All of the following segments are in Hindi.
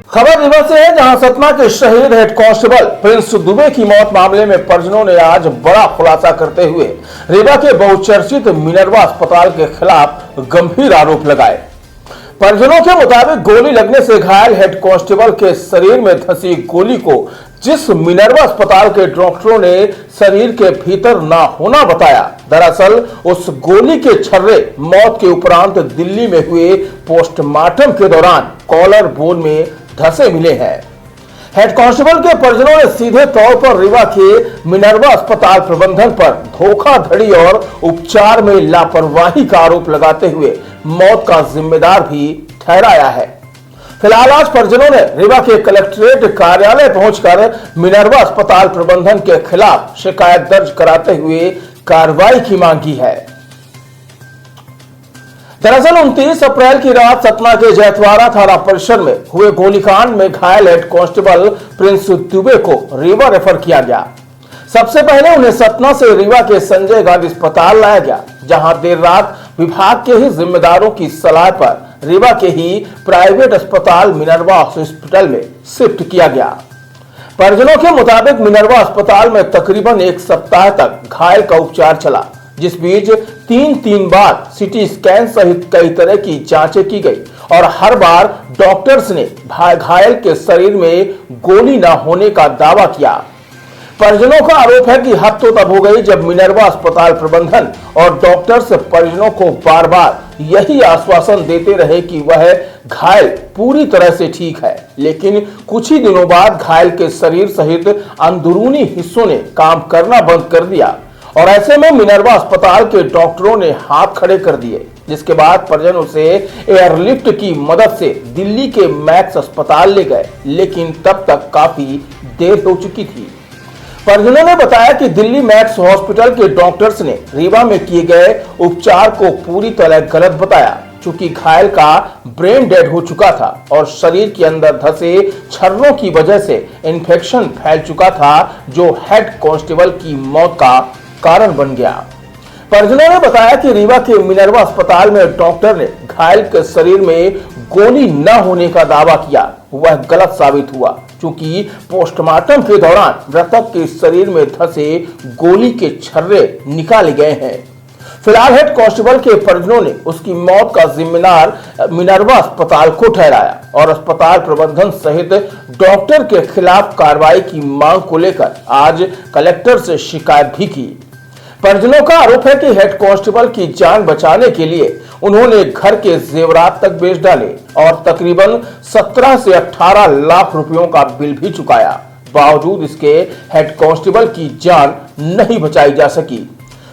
खबर रीवा से है, जहां सतना के शहीद हेड कांस्टेबल प्रिंस दुबे की मौत मामले में परिजनों ने आज बड़ा खुलासा करते हुए रीवा के बहुचर्चित मिनरवा अस्पताल के खिलाफ गंभीर आरोप लगाए। परिजनों के मुताबिक गोली लगने से घायल हेड कांस्टेबल के शरीर में धंसी गोली को जिस मिनरवा अस्पताल के डॉक्टरों ने शरीर के भीतर ना होना बताया, दरअसल उस गोली के छर्रे मौत के उपरांत दिल्ली में हुए पोस्टमार्टम के दौरान कॉलर बोन में धंसे मिले हैं। हेड कांस्टेबल के परिजनों ने सीधे तौर पर रीवा के मिनरवा अस्पताल प्रबंधन पर धोखाधड़ी और उपचार में लापरवाही का आरोप लगाते हुए मौत का जिम्मेदार भी ठहराया है। फिलहाल आज परिजनों ने रीवा के कलेक्ट्रेट कार्यालय पहुंचकर मिनरवा अस्पताल प्रबंधन के खिलाफ शिकायत दर्ज कराते हुए कार्रवाई की मांग की है। दरअसल 29 अप्रैल की रात सतना के जैतवाड़ा थाना परिसर में हुए गोलीकांड में घायल हेड कांस्टेबल प्रिंस दुबे को रीवा रेफर किया गया। सबसे पहले उन्हें सतना से रीवा के संजय गांधी अस्पताल लाया गया, जहां देर रात विभाग के ही जिम्मेदारों की सलाह पर रीवा के ही प्राइवेट अस्पताल मिनरवा हॉस्पिटल में शिफ्ट किया गया। परिजनों के मुताबिक मिनरवा अस्पताल में तकरीबन एक सप्ताह तक घायल का उपचार चला, जिस बीच तीन बार सीटी स्कैन सहित कई तरह की जांचें की गई और हर बार डॉक्टर्स ने घायल के शरीर में गोली न होने का दावा किया। परिजनों का आरोप है कि हद तो तब हो गई जब मिनरवा अस्पताल प्रबंधन और डॉक्टर्स परिजनों को बार बार यही आश्वासन देते रहे कि वह घायल पूरी तरह से ठीक है, लेकिन कुछ ही दिनों बाद घायल के शरीर सहित अंदरूनी हिस्सों ने काम करना बंद कर दिया और ऐसे में मिनरवा अस्पताल के डॉक्टरों ने हाथ खड़े कर दिए, जिसके बाद परिजन उसे एयरलिफ्ट की मदद से दिल्ली के मैक्स अस्पताल ले गए, लेकिन तब तक काफी देर हो चुकी थी। परिजनों ने बताया कि दिल्ली मैक्स हॉस्पिटल के डॉक्टर्स ने रीवा में किए गए उपचार को पूरी तरह गलत बताया, चूंकि घायल का ब्रेन डेड हो चुका था और शरीर के अंदर धंसे छर्रों की वजह से इंफेक्शन फैल चुका था, जो हेड कांस्टेबल की मौत का कारण बन गया। परिजनों ने बताया कि रीवा के मिनरवा अस्पताल में डॉक्टर ने घायल के शरीर में गोली न होने का दावा किया, वह गलत साबित हुआ, क्योंकि पोस्टमार्टम के दौरान मृतक के शरीर में धंसे गोली के छर्रे निकाले गए हैं। फिलहाल हेड कांस्टेबल के परिजनों ने उसकी मौत का जिम्मेदार मिनरवा अस्पताल को ठहराया और अस्पताल प्रबंधन सहित डॉक्टर के खिलाफ कार्रवाई की मांग को लेकर आज कलेक्टर से शिकायत भी की। परिजनों का आरोप है कि हेड कांस्टेबल की जान बचाने के लिए उन्होंने घर के जेवरात तक बेच डाले और तकरीबन 17 से 18 लाख रुपयों का बिल भी चुकाया। बावजूद इसके हेड कांस्टेबल की जान नहीं बचाई जा सकी।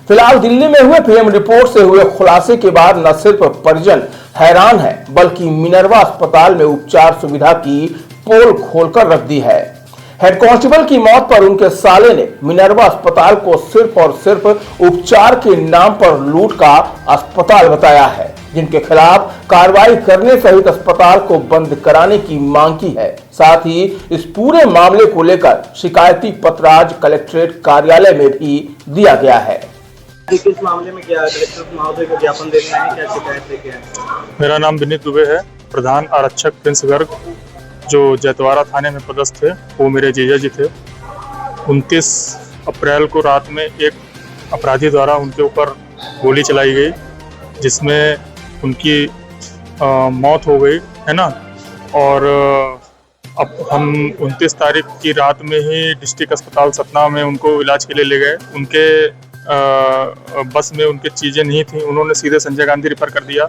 फिलहाल दिल्ली में हुए पीएम रिपोर्ट से हुए खुलासे के बाद न सिर्फ परिजन हैरान है, बल्कि मिनरवा अस्पताल में उपचार सुविधा की पोल खोलकर रख दी है। हेड कांस्टेबल की मौत पर उनके साले ने मिनरवा अस्पताल को सिर्फ और सिर्फ उपचार के नाम पर लूट का अस्पताल बताया है, जिनके खिलाफ कार्रवाई करने सहित अस्पताल को बंद कराने की मांग की है। साथ ही इस पूरे मामले को लेकर शिकायती पत्र आज कलेक्ट्रेट कार्यालय में भी दिया गया है। किस मामले में क्या कलेक्टर महोदय को ज्ञापन देना है, क्या शिकायत लेके आए? मेरा नाम विनीत दुबे है। प्रधान आरक्षक प्रिंस गर्ग जो जैतवाड़ा थाने में पदस्थ थे, वो मेरे जीजा जी थे। 29 अप्रैल को रात में एक अपराधी द्वारा उनके ऊपर गोली चलाई गई, जिसमें उनकी मौत हो गई है ना। और अब हम 29 तारीख की रात में ही डिस्ट्रिक्ट अस्पताल सतना में उनको इलाज के लिए ले गए। उनके बस में उनकी चीज़ें नहीं थी, उन्होंने सीधे संजय गांधी रेफर कर दिया।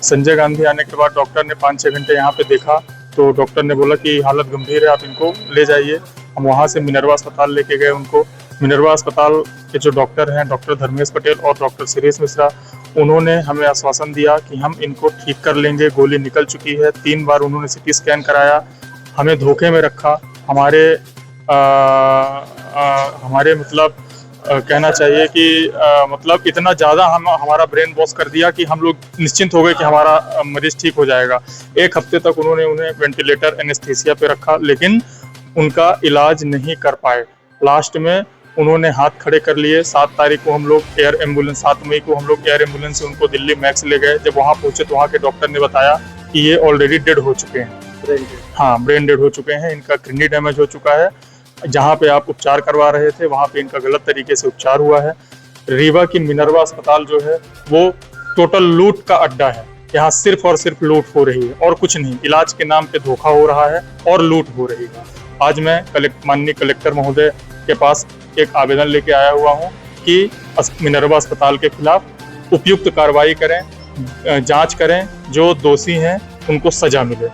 संजय गांधी आने के बाद डॉक्टर ने 5-6 घंटे यहाँ पे देखा, तो डॉक्टर ने बोला कि हालत गंभीर है, आप इनको ले जाइए। हम वहाँ से मिनरवा अस्पताल लेके गए उनको। मिनरवा अस्पताल के जो डॉक्टर हैं, डॉक्टर धर्मेश पटेल और डॉक्टर सुरेश मिश्रा, उन्होंने हमें आश्वासन दिया कि हम इनको ठीक कर लेंगे, गोली निकल चुकी है। 3 बार उन्होंने सीटी स्कैन कराया, हमें धोखे में रखा। हमारे मतलब कहना चाहिए कि मतलब इतना ज़्यादा हमारा ब्रेन वॉश कर दिया कि हम लोग निश्चिंत हो गए कि हमारा मरीज ठीक हो जाएगा। 1 हफ्ते तक उन्होंने उन्हें वेंटिलेटर एनेस्थीसिया पे रखा, लेकिन उनका इलाज नहीं कर पाए। लास्ट में उन्होंने हाथ खड़े कर लिए। 7 तारीख को हम लोग एयर एम्बुलेंस 7 मई को हम लोग एयर एम्बुलेंस से उनको दिल्ली मैक्स ले गए। जब वहाँ पहुँचे तो वहाँ के डॉक्टर ने बताया कि ये ऑलरेडी डेड हो चुके हैं। हाँ, ब्रेन डेड हो चुके हैं, इनका किडनी डैमेज हो चुका है। जहाँ पे आप उपचार करवा रहे थे वहाँ पे इनका गलत तरीके से उपचार हुआ है। रीवा की मिनर्वा अस्पताल जो है वो टोटल लूट का अड्डा है। यहाँ सिर्फ और सिर्फ लूट हो रही है और कुछ नहीं। इलाज के नाम पे धोखा हो रहा है और लूट हो रही है। आज मैं माननीय कलेक्टर महोदय के पास एक आवेदन लेके आया हुआ हूँ कि मिनर्वा अस्पताल के खिलाफ उपयुक्त कार्रवाई करें, जांच करें, जो दोषी हैं उनको सजा मिले।